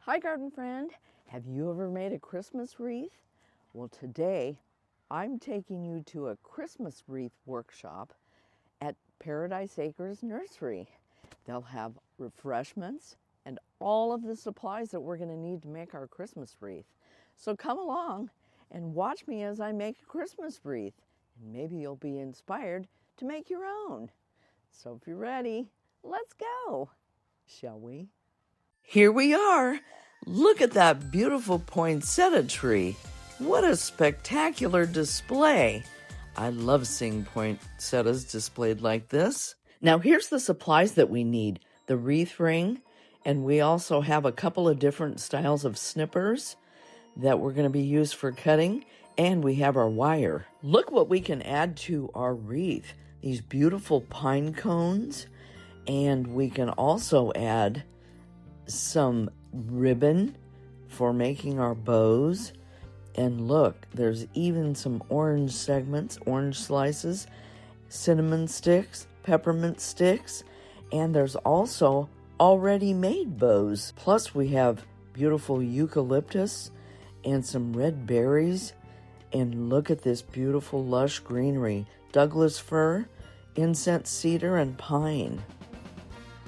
Hi garden friend, have you ever made a Christmas wreath? Well, today I'm taking you to a Christmas wreath workshop at Paradise Acres Nursery. They'll have refreshments and all of the supplies that we're going to need to make our Christmas wreath. So come along and watch me as I make a Christmas wreath, and maybe you'll be inspired to make your own. So if you're ready, let's go, shall we? Here we are. Look at that beautiful poinsettia tree. What a spectacular display. I love seeing poinsettias displayed like this. Now here's the supplies that we need. The wreath ring, and we also have a couple of different styles of snippers that we're going to be used for cutting, and we have our wire. Look what we can add to our wreath. These beautiful pine cones, and we can also add some ribbon for making our bows. And look, there's even some orange segments, orange slices, cinnamon sticks, peppermint sticks, and there's also already made bows. Plus we have beautiful eucalyptus and some red berries. And look at this beautiful lush greenery, Douglas fir, incense, cedar, and pine.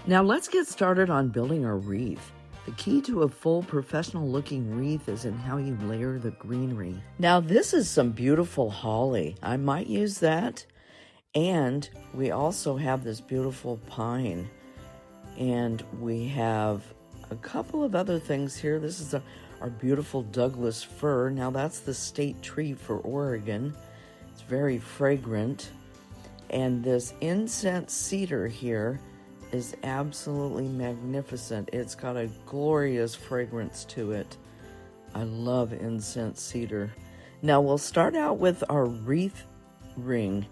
Now let's get started on building our wreath. The key to a full professional looking wreath is in how you layer the greenery. Now this is some beautiful holly. I might use that. And we also have this beautiful pine. And we have a couple of other things here. This is our beautiful Douglas fir. Now that's the state tree for Oregon. It's very fragrant. And this incense cedar here is absolutely magnificent. It's got a glorious fragrance to it. I love incense cedar. Now we'll start out with our wreath ring,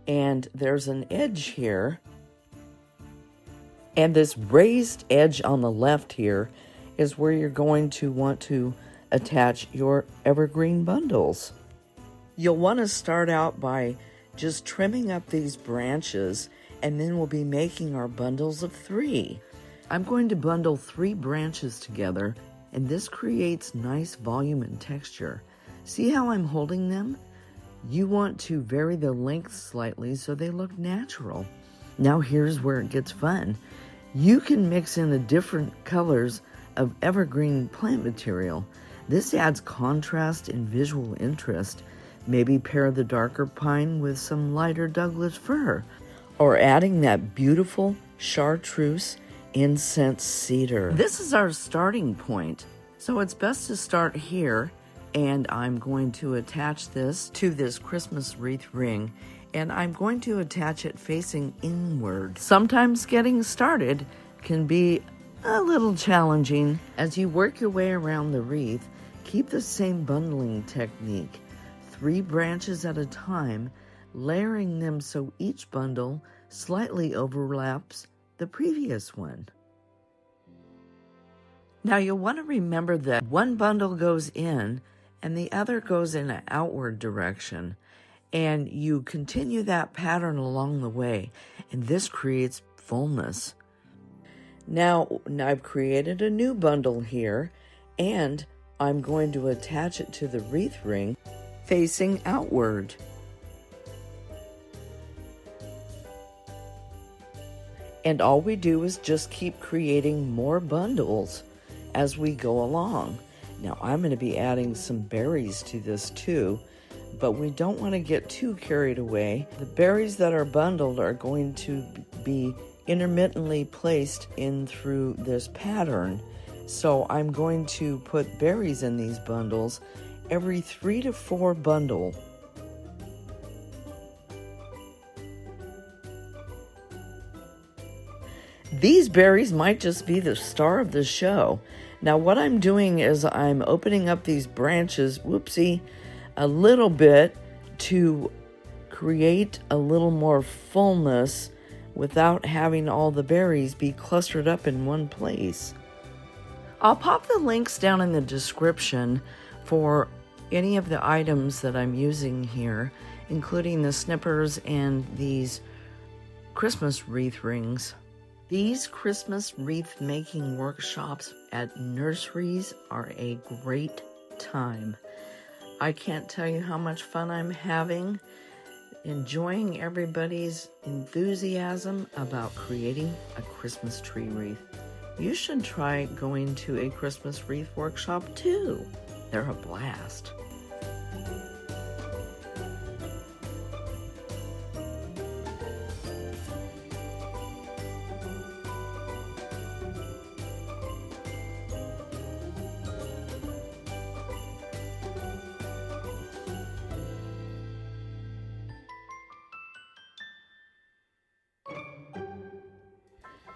and there's an edge here, and this raised edge on the left here is where you're going to want to attach your evergreen bundles. You'll want to start out by just trimming up these branches, and then we'll be making our bundles of 3. I'm going to bundle 3 branches together, and this creates nice volume and texture. See how I'm holding them? You want to vary the length slightly so they look natural. Now here's where it gets fun. You can mix in the different colors of evergreen plant material. This adds contrast and visual interest. Maybe pair the darker pine with some lighter Douglas fir, or adding that beautiful chartreuse incense cedar. This is our starting point, so it's best to start here, and I'm going to attach this to this Christmas wreath ring, and I'm going to attach it facing inward. Sometimes getting started can be a little challenging. As you work your way around the wreath, keep the same bundling technique, 3 branches at a time, layering them so each bundle slightly overlaps the previous one. Now you'll want to remember that one bundle goes in and the other goes in an outward direction, and you continue that pattern along the way, and this creates fullness. Now I've created a new bundle here, and I'm going to attach it to the wreath ring facing outward. And all we do is just keep creating more bundles as we go along. Now I'm going to be adding some berries to this too, but we don't want to get too carried away. The berries that are bundled are going to be intermittently placed in through this pattern. So I'm going to put berries in these bundles every 3 to 4 bundle. These berries might just be the star of the show. Now what I'm doing is I'm opening up these branches, a little bit to create a little more fullness without having all the berries be clustered up in one place. I'll pop the links down in the description for any of the items that I'm using here, including the snippers and these Christmas wreath rings. These Christmas wreath making workshops at nurseries are a great time. I can't tell you how much fun I'm having, enjoying everybody's enthusiasm about creating a Christmas tree wreath. You should try going to a Christmas wreath workshop too. They're a blast.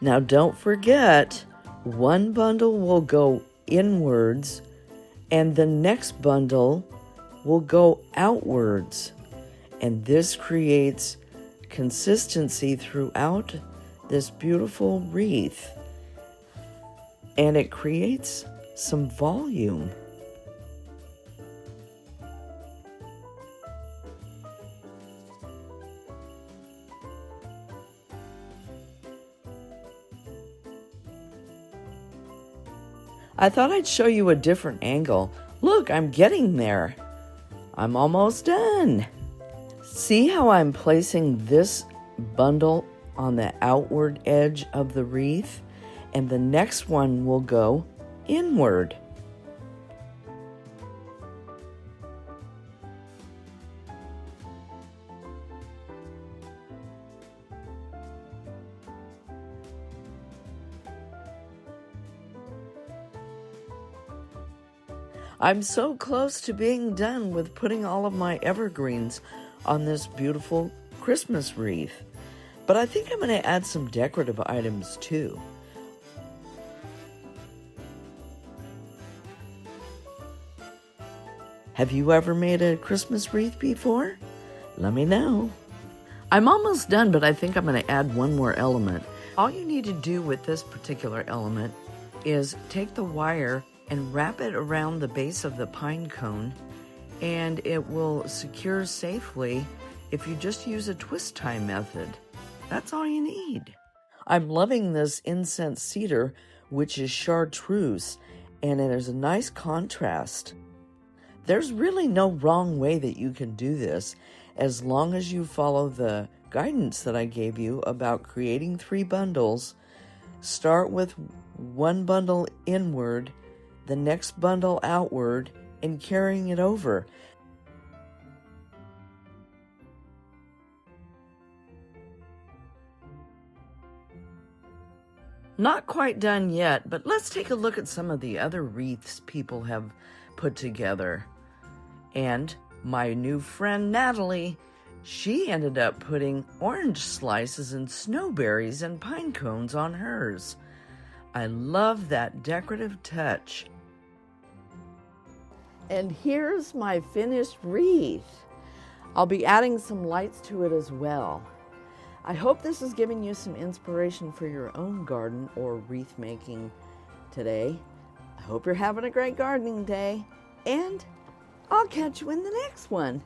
Now don't forget, one bundle will go inwards and the next bundle will go outwards. And this creates consistency throughout this beautiful wreath. And it creates some volume. I thought I'd show you a different angle. Look, I'm getting there. I'm almost done. See how I'm placing this bundle on the outward edge of the wreath? And the next one will go inward. I'm so close to being done with putting all of my evergreens on this beautiful Christmas wreath. But I think I'm going to add some decorative items too. Have you ever made a Christmas wreath before? Let me know. I'm almost done, but I think I'm going to add one more element. All you need to do with this particular element is take the wire and wrap it around the base of the pine cone, and it will secure safely if you just use a twist tie method. That's all you need. I'm loving this incense cedar, which is chartreuse, and there's a nice contrast. There's really no wrong way that you can do this as long as you follow the guidance that I gave you about creating 3 bundles. Start with one bundle inward, the next bundle outward, and carrying it over. Not quite done yet, but let's take a look at some of the other wreaths people have put together. And my new friend Natalie, she ended up putting orange slices and snowberries and pine cones on hers. I love that decorative touch. And here's my finished wreath. I'll be adding some lights to it as well. I hope this is giving you some inspiration for your own garden or wreath making today. I hope you're having a great gardening day, and I'll catch you in the next one.